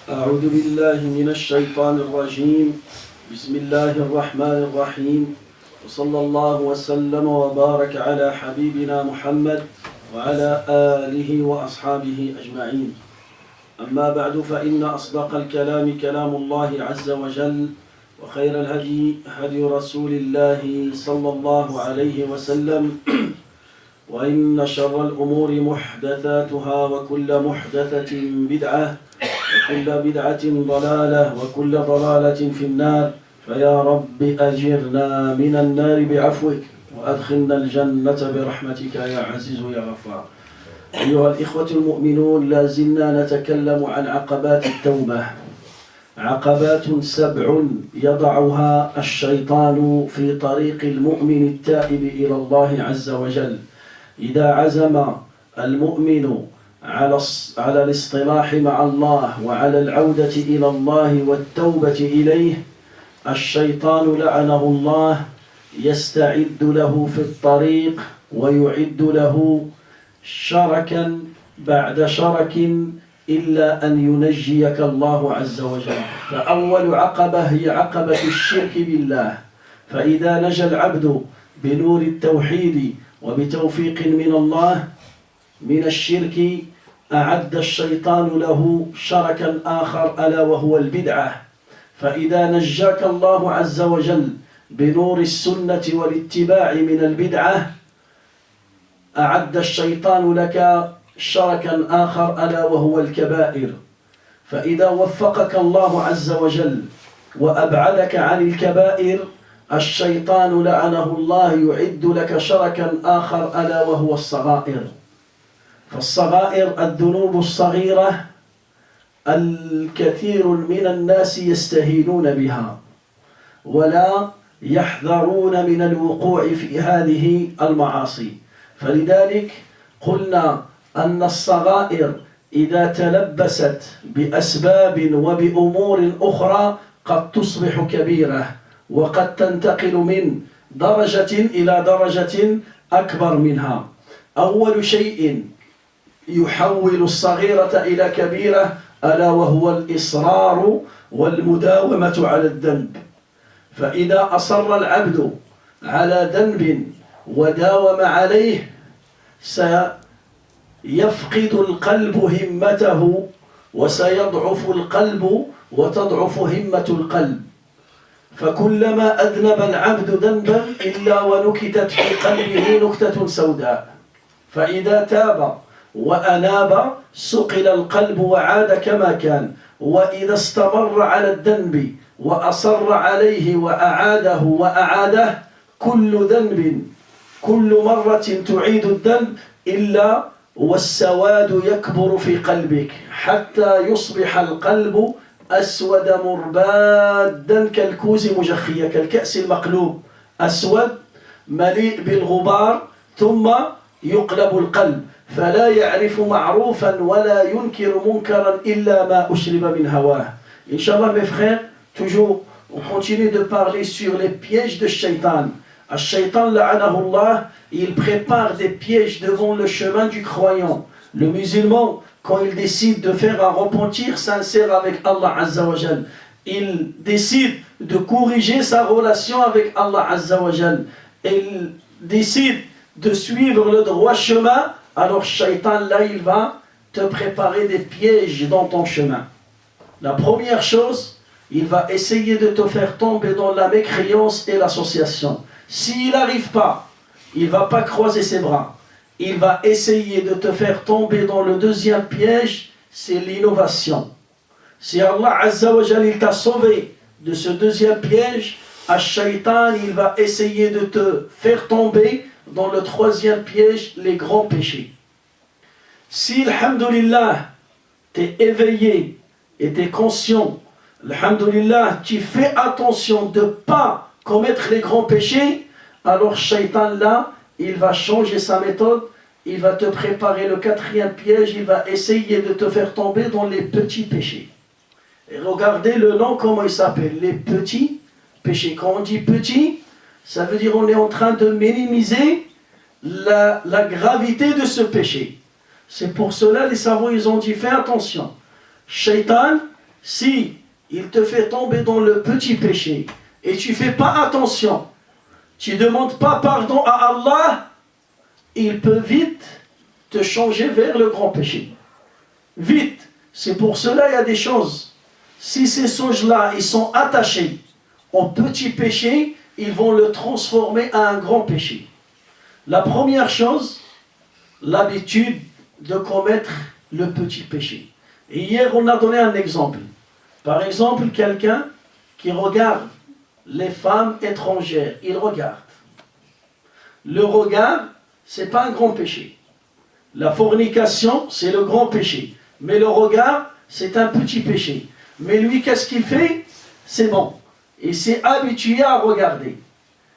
أعوذ بالله من الشيطان الرجيم. بسم الله الرحمن الرحيم. وصلى الله وسلم وبارك على حبيبنا محمد وعلى آله وأصحابه أجمعين. أما بعد فإن أصدق الكلام كلام الله عز وجل، وخير الهدي هدي رسول الله صلى الله عليه وسلم، وإن شر الأمور محدثاتها، وكل محدثة بدعة، وكل بدعة ضلالة، وكل ضلالة في النار. فيا رب أجرنا من النار بعفوك، وأدخلنا الجنة برحمتك يا عزيز يا غفار. أيها الإخوة المؤمنون، لا زلنا نتكلم عن عقبات التوبة. عقبات 7 يضعها الشيطان في طريق المؤمن التائب إلى الله عز وجل. إذا عزم المؤمن على الاصطلاح مع الله وعلى العودة إلى الله والتوبة إليه، الشيطان لعنه الله يستعد له في الطريق ويعد له شركا بعد شرك، إلا أن ينجيك الله عز وجل. فأول عقبة هي عقبة الشرك بالله. فإذا نجا العبد بنور التوحيد وبتوفيق من الله من الشرك، أعد الشيطان له شركا آخر ألا وهو البدعة. فإذا نجاك الله عز وجل بنور السنة والاتباع من البدعة، أعد الشيطان لك شركا آخر ألا وهو الكبائر. فإذا وفقك الله عز وجل وأبعدك عن الكبائر، الشيطان لعنه الله يعد لك شركا آخر ألا وهو الصغائر. فالصغائر الذنوب الصغيرة الكثير من الناس يستهينون بها ولا يحذرون من الوقوع في هذه المعاصي. فلذلك قلنا أن الصغائر إذا تلبست بأسباب وبأمور أخرى قد تصبح كبيرة، وقد تنتقل من درجة إلى درجة أكبر منها. أول شيء يحول الصغيرة إلى كبيرة ألا وهو الإصرار والمداومة على الذنب. فإذا أصر العبد على ذنب وداوم عليه، سيفقد القلب همته، وسيضعف القلب وتضعف همة القلب. فكلما أذنب العبد ذنبا إلا ونكتت في قلبه نكتة سوداء. فإذا تاب وأناب سقل القلب وعاد كما كان. وإذا استمر على الذنب وأصر عليه وأعاده، كل ذنب كل مرة تعيد الذنب إلا والسواد يكبر في قلبك، حتى يصبح القلب أسود مربادا كالكوز مجخية، كالكأس المقلوب، أسود مليء بالغبار، ثم يقلب القلب فلا يعرف معروفا ولا ينكر منكرا إلا ما أشرب من هواه. Inch'Allah, mes frères, toujours on continue de parler sur les pièges de Shaitan. Al-Shaitan, la'anahullah, il prépare des pièges devant le chemin du croyant. Le musulman, quand il décide de faire un repentir sincère avec Allah Azza wa Jal, il décide de corriger sa relation avec Allah Azza wa Jal, il décide de suivre le droit chemin, alors Shaitan, là, il va te préparer des pièges dans ton chemin. La première chose, il va essayer de te faire tomber dans la mécréance et l'association. S'il n'arrive pas, il ne va pas croiser ses bras. Il va essayer de te faire tomber dans le deuxième piège, c'est l'innovation. Si Allah Azza wa Jal, il t'a sauvé de ce deuxième piège, Ash-Shaytan, il va essayer de te faire tomber dans le troisième piège, les grands péchés. Si, alhamdulillah, tu es éveillé et tu es conscient, alhamdulillah, tu fais attention de ne pas commettre les grands péchés, alors Shaitan là, il va changer sa méthode, il va te préparer le quatrième piège, il va essayer de te faire tomber dans les petits péchés. Et regardez le nom, comment il s'appelle, les petits péchés. Quand on dit petit, ça veut dire on est en train de minimiser la gravité de ce péché. C'est pour cela les savants ils ont dit fais attention. Shaitan, si il te fait tomber dans le petit péché et tu ne fais pas attention, tu ne demandes pas pardon à Allah, il peut vite te changer vers le grand péché. Vite. C'est pour cela il y a des choses. Si ces choses-là, ils sont attachés au petit péché, ils vont le transformer à un grand péché. La première chose, l'habitude de commettre le petit péché. Et hier, on a donné un exemple. Par exemple, quelqu'un qui regarde les femmes étrangères, il regarde. Le regard, ce n'est pas un grand péché. La fornication, c'est le grand péché. Mais le regard, c'est un petit péché. Mais lui, qu'est-ce qu'il fait? C'est bon. Il s'est habitué à regarder.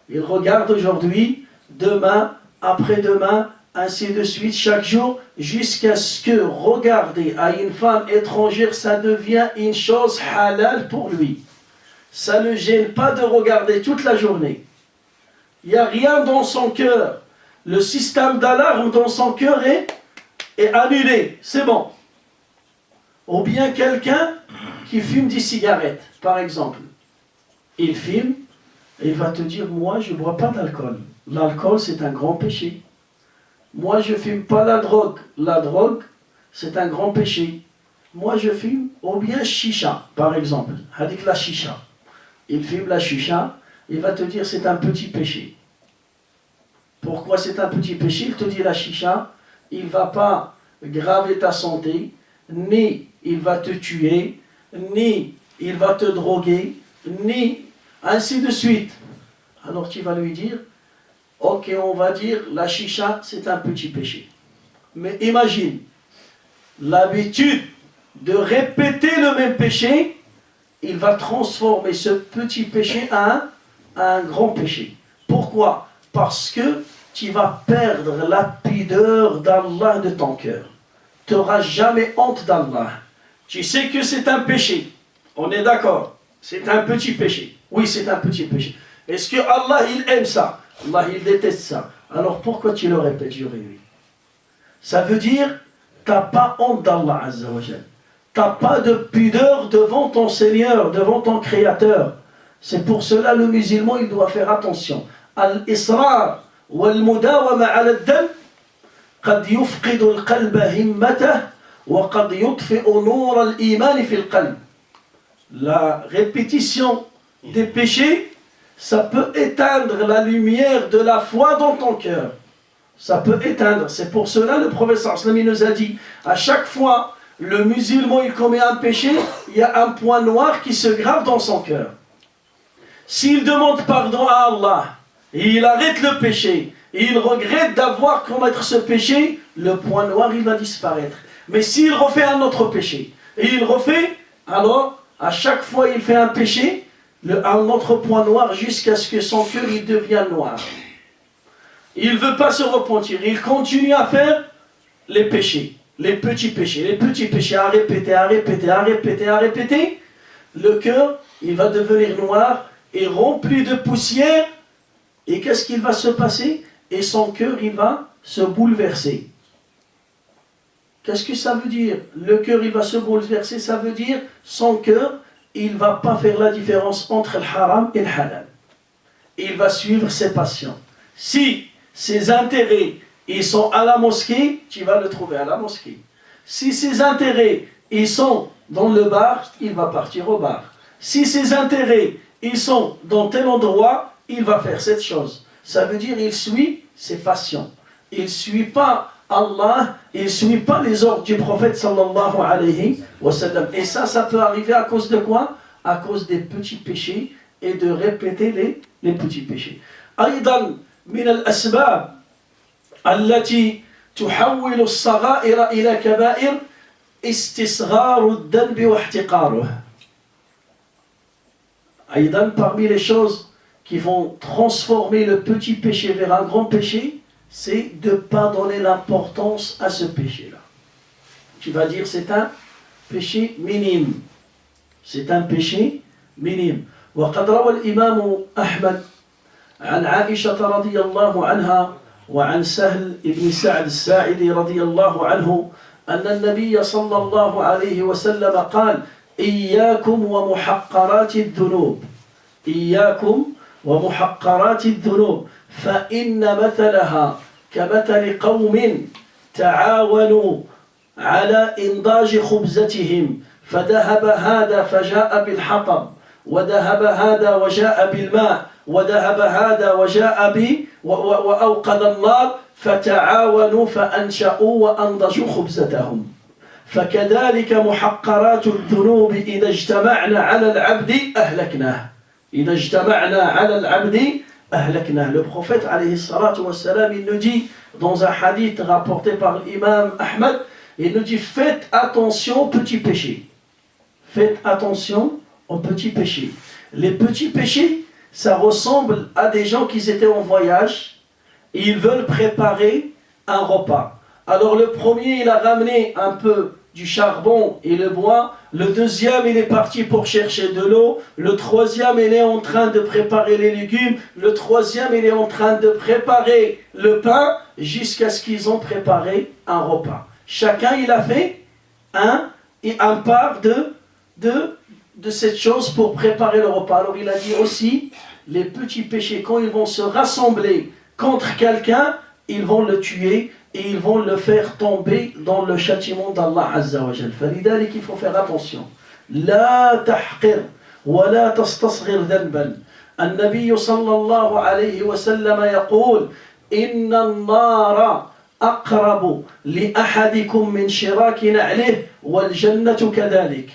Il regarde aujourd'hui, demain, après-demain, ainsi de suite, chaque jour, jusqu'à ce que regarder à une femme étrangère, ça devient une chose halal pour lui. Ça ne le gêne pas de regarder toute la journée. Il n'y a rien dans son cœur. Le système d'alarme dans son cœur est annulé. C'est bon. Ou bien quelqu'un qui fume des cigarettes, par exemple. Il fume et il va te dire, moi je ne bois pas d'alcool. L'alcool c'est un grand péché. Moi je ne fume pas la drogue. La drogue c'est un grand péché. Moi je fume, ou bien chicha, par exemple. Avec la chicha. Il fume la chicha, il va te dire c'est un petit péché. Pourquoi c'est un petit péché? Il te dit la chicha, il ne va pas graver ta santé, ni il va te tuer, ni il va te droguer, ni ainsi de suite. Alors tu vas lui dire, ok, on va dire la chicha c'est un petit péché. Mais imagine l'habitude de répéter le même péché, il va transformer ce petit péché à un grand péché. Pourquoi? Parce que tu vas perdre la pudeur d'Allah de ton cœur. Tu n'auras jamais honte d'Allah. Tu sais que c'est un péché. On est d'accord. C'est un petit péché. Oui, c'est un petit péché. Est-ce que Allah, il aime ça? Allah, il déteste ça. Alors pourquoi tu le répètes jour et nuit? Ça veut dire, tu n'as pas honte d'Allah Azza wa Jal. Tu n'as pas de pudeur devant ton Seigneur, devant ton Créateur. C'est pour cela le musulman, il doit faire attention. Al-Israr wal-Mudawama ala-d-dam قد يفقد القلب همته وقد يطفئ نور الإيمان في القلب. La répétition des péchés, ça peut éteindre la lumière de la foi dans ton cœur. Ça peut éteindre. C'est pour cela le prophète sallallahu alayhi wa sallam nous a dit, à chaque fois le musulman il commet un péché, il y a un point noir qui se grave dans son cœur. S'il demande pardon à Allah et il arrête le péché, et il regrette d'avoir commettre ce péché, le point noir il va disparaître. Mais s'il refait un autre péché, et il refait, alors à chaque fois il fait un péché, un autre point noir jusqu'à ce que son cœur il devienne noir. Il ne veut pas se repentir, il continue à faire les péchés, les petits péchés, à répéter, à répéter, à répéter, à répéter. Le cœur il va devenir noir et rempli de poussière, et qu'est-ce qu'il va se passer? Et son cœur, il va se bouleverser. Qu'est-ce que ça veut dire? Le cœur, il va se bouleverser, ça veut dire son cœur, il ne va pas faire la différence entre le haram et le halal. Il va suivre ses passions. Si ses intérêts, ils sont à la mosquée, tu vas le trouver à la mosquée. Si ses intérêts, ils sont dans le bar, il va partir au bar. Si ses intérêts, ils sont dans tel endroit, il va faire cette chose. Ça veut dire il suit ses passions. Il ne suit pas Allah, il ne suit pas les ordres du prophète sallallahu alayhi wa sallam. Et ça peut arriver à cause de quoi? À cause des petits péchés et de répéter les petits péchés. أيضا من الأسباب التي تحول الصغائر إلى كبائر استصغار الذنب واحتقاره. أيضا parmi les choses qui vont transformer le petit péché vers un grand péché, c'est de ne pas donner l'importance à ce péché-là. Tu vas dire c'est un péché minime. C'est un péché minime. وقد روى الإمام أحمد عن عائشة رضي الله عنها وعن سهل بن سعد الساعدي رضي الله عنه أن النبي صلى الله عليه وسلم قال: إياكم ومحقرات الذنوب إياكم ومحقرات الذنوب فإن مثلها كمثل قوم تعاونوا على إنضاج خبزتهم فذهب هذا فجاء بالحطب وذهب هذا وجاء بالماء وذهب هذا وجاء وأوقد النار فتعاونوا فأنشأوا وأنضجوا خبزتهم فكذلك محقرات الذنوب إذا اجتمعنا على العبد أهلكناه إذا اجتمعنا على العبد أهلكناه. Le prophète alayhi salatu wassalam, il nous dit dans un hadith rapporté par l'imam Ahmad, il nous dit faites attention aux petits péchés. Faites attention aux petits péchés. Les petits péchés, ça ressemble à des gens qui étaient en voyage et ils veulent préparer un repas. Alors le premier, il a ramené un peu du charbon et le bois. Le deuxième, il est parti pour chercher de l'eau. Le troisième, il est en train de préparer les légumes. Le troisième, il est en train de préparer le pain jusqu'à ce qu'ils ont préparé un repas. Chacun, il a fait un part de cette chose pour préparer le repas. Alors il a dit aussi, les petits péchés, quand ils vont se rassembler contre quelqu'un, ils vont le tuer et ils vont le faire tomber dans le châtiment d'Allah Azza wa Jal. فلذلك il faut faire attention. لا تحقر ولا تستصغر ذنبا. النبي صلى الله عليه وسلم يقول إن النار أقرب لأحدكم من شراك نعله والجنة كذلك.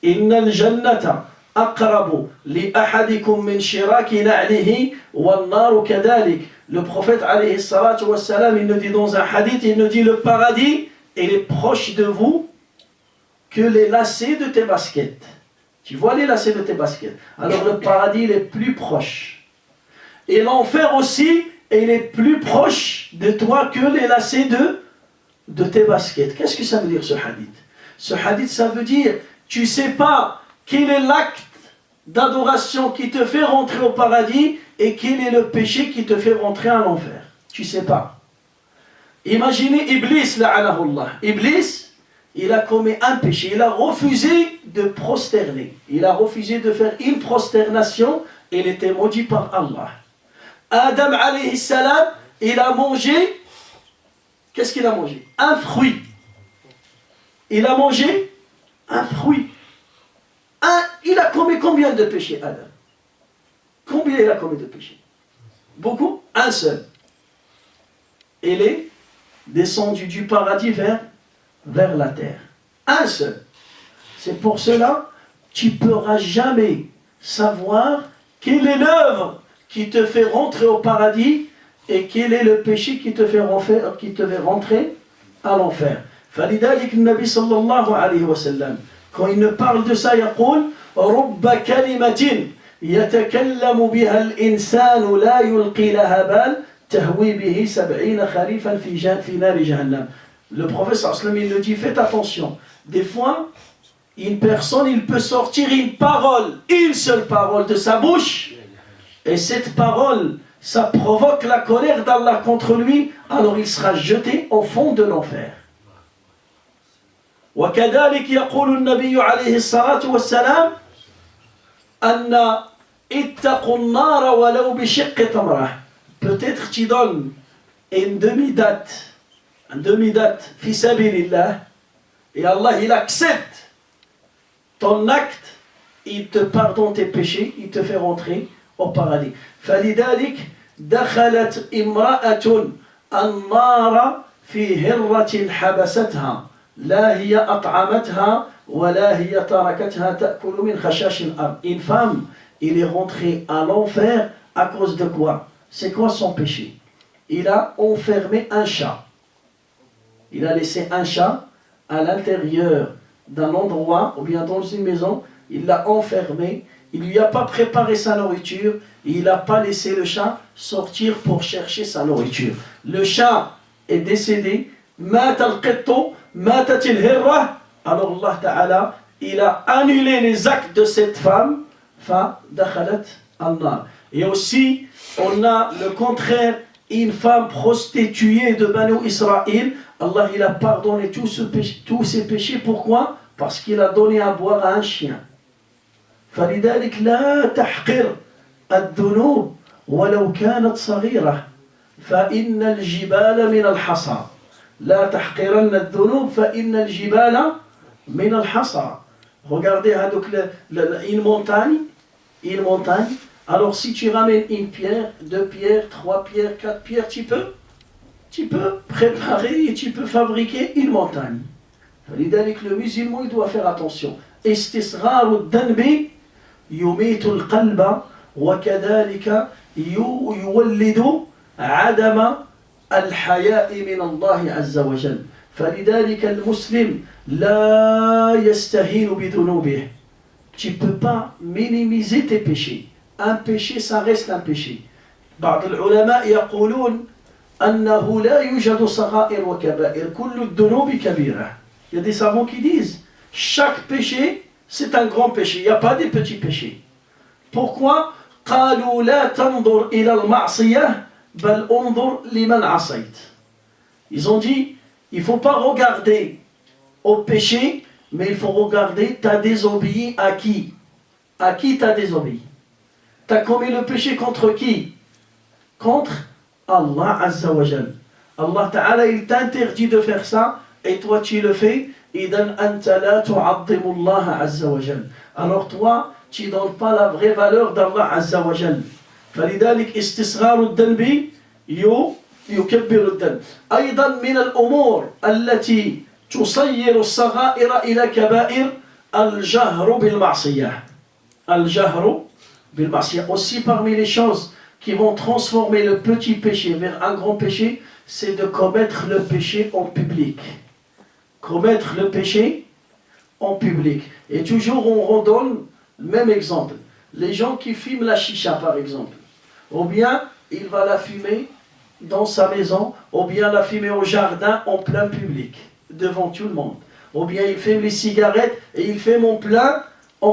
إن الجنة أقرب لأحدكم من شراك نعله والنار كذلك. Le prophète alayhi salatu wassalam, il nous dit dans un hadith, il nous dit le paradis, il est proche de vous que les lacets de tes baskets. Tu vois les lacets de tes baskets. Alors le paradis, il est plus proche. Et l'enfer aussi, il est plus proche de toi que les lacets de tes baskets. Qu'est-ce que ça veut dire ce hadith? Ce hadith, ça veut dire, tu ne sais pas quel est l'acte d'adoration qui te fait rentrer au paradis et quel est le péché qui te fait rentrer en enfer. Tu ne sais pas. Imaginez Iblis, la'anahullah. Iblis, il a commis un péché. Il a refusé de prosterner. Il a refusé de faire une prosternation. Il était maudit par Allah. Adam alayhi salam, il a mangé. Qu'est-ce qu'il a mangé? Un fruit. Il a mangé un fruit. Il a commis combien de péchés, Adam? Combien il a commis de péchés? Beaucoup? Un seul. Il est descendu du paradis vers la terre. Un seul. C'est pour cela tu ne pourras jamais savoir quelle est l'œuvre qui te fait rentrer au paradis et quel est le péché qui te fait rentrer à l'enfer. فلذلك النبي صلى الله عليه وسلم quand il nous parle de ça, يقول رب كلمة يتكلم بها الإنسان لا يلقي لها بال تهوي به 70 خريفا في نار جهنم. Le prophète sallallahu alayhi wa sallam, il nous dit faites attention. Des fois, une personne, il peut sortir une parole, une seule parole de sa bouche, et cette parole, ça provoque la colère d'Allah contre lui, alors il sera jeté au fond de l'enfer. وكذلك يقول النبي عليه الصلاة والسلام أن اتقوا النار ولو بشق تمرة. Peut-être tu donnes une demi-date fi sabilillah et Allah il accepte ton acte, il te pardonne tes péchés, il te fait rentrer au paradis. فلذلك دخلت امرأة النار في هرة حبستها لا هي أطعمتها ولا هي تركتها تأكل من خشاش الأرض. Une femme, il est rentré à l'enfer à cause de quoi? C'est quoi son péché? Il a enfermé un chat. Il a laissé un chat à l'intérieur d'un endroit ou bien dans une maison. Il l'a enfermé. Il ne lui a pas préparé sa nourriture. Il n'a pas laissé le chat sortir pour chercher sa nourriture. Le chat est décédé. مات القط ماتت الهرة. Alors Allah Ta'ala, il a annulé les actes de cette femme. فدخلت النار. Et aussi, on a le contraire, une femme prostituée de Banu Israël. Allah, il a pardonné tous ses péchés. Pourquoi? parce qu'il a donné à boire à un chien. فلذلك لا تحقر الذنوب ولو كانت صغيرة فإن الجبال من الحصى لا تحقرن الذنوب فإن الجبال من الحصى. Regardez une montagne. Alors si tu ramènes une pierre, 2 pierres, 3 pierres, 4 pierres, tu peux préparer et tu peux fabriquer une montagne. لذلك le musulman il doit faire attention. استصغار الذنب يميت القلب وكذلك يولد عدم الحياء من الله عز وجل. فلذلك المسلم لا يستهين بذنوبه. Tu ne peux pas minimiser tes péchés. Un péché, ça reste un péché. بعض العلماء يقولون أنه لا يوجد صغائر وكبائر كل الذنوب كبيرة. Il y a des savants qui disent chaque péché, c'est un grand péché. Il n'y a pas de petits péchés. Pourquoi قالوا لا تنظر إلى المعصية بل انظر لمن عصيت. Ils ont dit il ne faut pas regarder au péché, mais il faut regarder tu as désobéi à qui. À qui tu as désobéi. Tu as commis le péché contre qui? Contre Allah Azza wa Jal. Allah Ta'ala il t'interdit de faire ça et toi tu le fais. إذن أنت لا تعظم الله عز وجل. Alors toi tu ne donnes pas la vraie valeur d'Allah Azza wa Jal. فلذلك استصغار الذنب يكبر الذنب. أيضا من الأمور التي تصير الصغائر إلى كبائر الجهر بالمعصية. الجهر بالمعصية. Aussi parmi les choses qui vont transformer le petit péché vers un grand péché, c'est de commettre le péché en public. Commettre le péché en public. Et toujours on redonne le même exemple. Les gens qui fument la chicha par exemple, ou bien il va la fumer dans sa maison, ou bien la fumer au jardin en plein public, devant tout le monde. Ou bien il fume les cigarettes et il fume en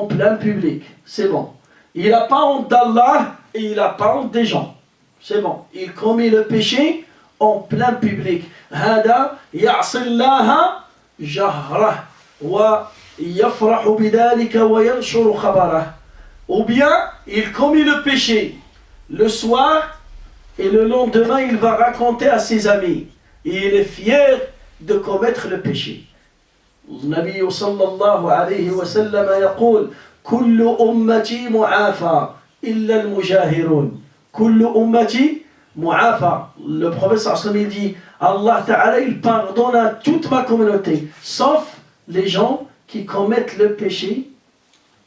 plein public. C'est bon. Il n'a pas honte d'Allah et il n'a pas honte des gens. C'est bon. Il commet le péché en plein public. هذا يعصي الله جهره ويفرح بذلك وينشر خبره. Ou bien il commet le péché le soir et le lendemain il va raconter à ses amis. Et il est fier de commettre le péché. النبي صلى الله عليه وسلم يقول كل أمتي معافى إلا المجاهرون. كل أمتي معافى. Le prophète sallallahu alayhi wa sallam dit Allah Ta'ala il pardonne à toute ma communauté sauf les gens qui commettent le péché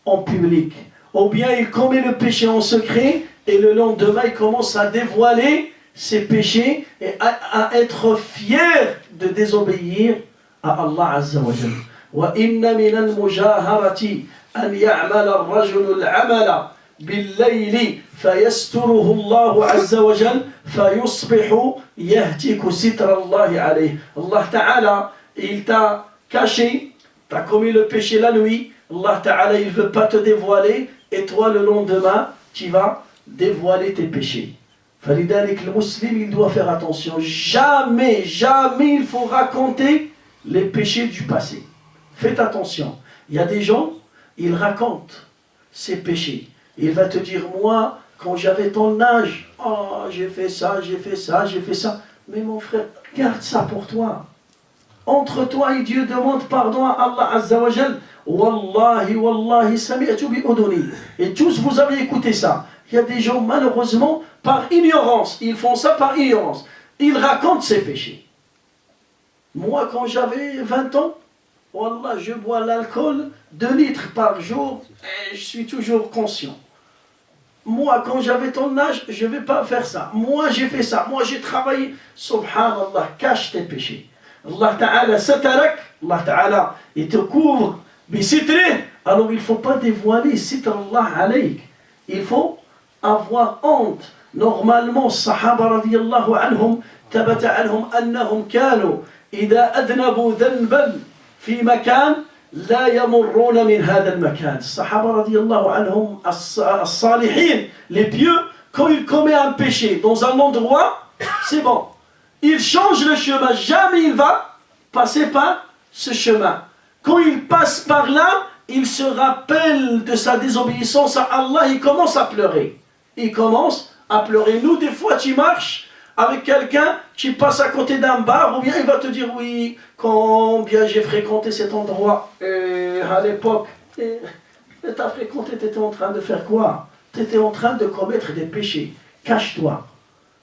en public. Ou bien il commet le péché en secret et le lendemain il commence à dévoiler ses péchés et à être fier de désobéir à Allah Azza wa Jalla. وإن من المجاهرة أن يعمل الرجل العمل بالليل فيستره الله عز وجل فيصبح يهتك ستر الله عليه. Allah Ta'ala il t'a caché, t'as commis le péché la nuit, Allah Ta'ala il veut pas te dévoiler et toi le lendemain tu vas dévoiler tes péchés. فلذلك المسلم il doit faire attention. Jamais il faut raconter les péchés du passé. Faites attention. Il y a des gens, ils racontent ses péchés. Il va te dire, moi, quand j'avais ton âge, oh, j'ai fait ça. Mais mon frère, garde ça pour toi. Entre toi et Dieu, demande pardon à Allah Azza wa Jal. Wallahi, sami'tu bi uduni. Et tous, vous avez écouté ça. Il y a des gens, malheureusement, par ignorance, ils font ça par ignorance. Ils racontent ses péchés. Moi, quand j'avais 20 ans, Wallah, je bois l'alcool 2 litres par jour et je suis toujours conscient. Moi, quand j'avais ton âge, je ne vais pas faire ça. Moi, j'ai fait ça. Moi, j'ai travaillé. Subhanallah, cache tes péchés. Allah Ta'ala satarak. Allah Ta'ala, il te couvre. Bisitrih. Alors, il ne faut pas dévoiler sitr Allah alayk. Il faut avoir honte. Normalement, Sahaba radiyallahu anhum, tabata anhum annahum kanu, idha adnabu dhanban في مكان لا يمرون من هذا المكان. الصحابة رضي الله عنهم الصالحين, les pieux, quand ils commettent un péché dans un endroit, c'est bon. Il change le chemin, jamais il va passer par ce chemin. Quand il passe par là, il se rappelle de sa désobéissance à Allah, il commence à pleurer. Il commence à pleurer. Nous, des fois, tu marches avec quelqu'un, tu passes à côté d'un bar, ou bien il va te dire, oui, combien j'ai fréquenté cet endroit à l'époque. Et tu as fréquenté, tu étais en train de faire quoi? Tu étais en train de commettre des péchés. Cache-toi.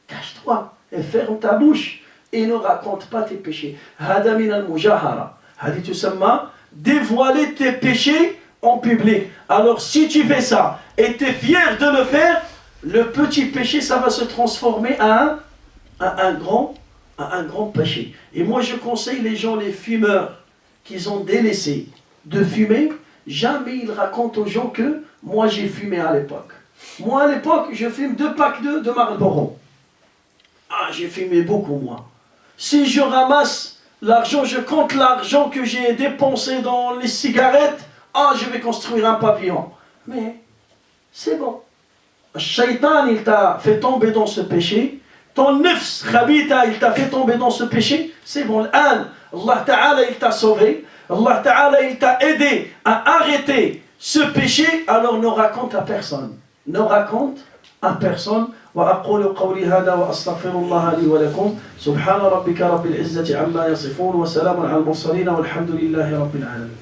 Cache-toi et ferme ta bouche et ne raconte pas tes péchés. Hada min al-mujahara. Hadi tusamma, dévoiler tes péchés en public. Alors si tu fais ça et tu es fier de le faire, le petit péché, ça va se transformer à un grand péché. Et moi je conseille les gens, les fumeurs, qu'ils ont délaissé de fumer, jamais ils racontent aux gens que moi j'ai fumé à l'époque. Moi à l'époque, je fume 2 packs de Marlboro. Ah, j'ai fumé beaucoup, moi. Si je ramasse l'argent, je compte l'argent que j'ai dépensé dans les cigarettes, ah, je vais construire un pavillon. Mais c'est bon. Le shaitan, il t'a fait tomber dans ce péché. Ton nefs, khabita, il t'a fait tomber dans ce péché. C'est bon. Allah Ta'ala, il t'a sauvé. Allah Ta'ala, il t'a aidé à arrêter ce péché. Alors ne raconte à personne. Ne raconte à personne. وأقول قولي هذا وأستغفر الله لي ولكم سبحان ربك رب العزة عما يصفون وسلام على المرسلين والحمد لله رب العالمين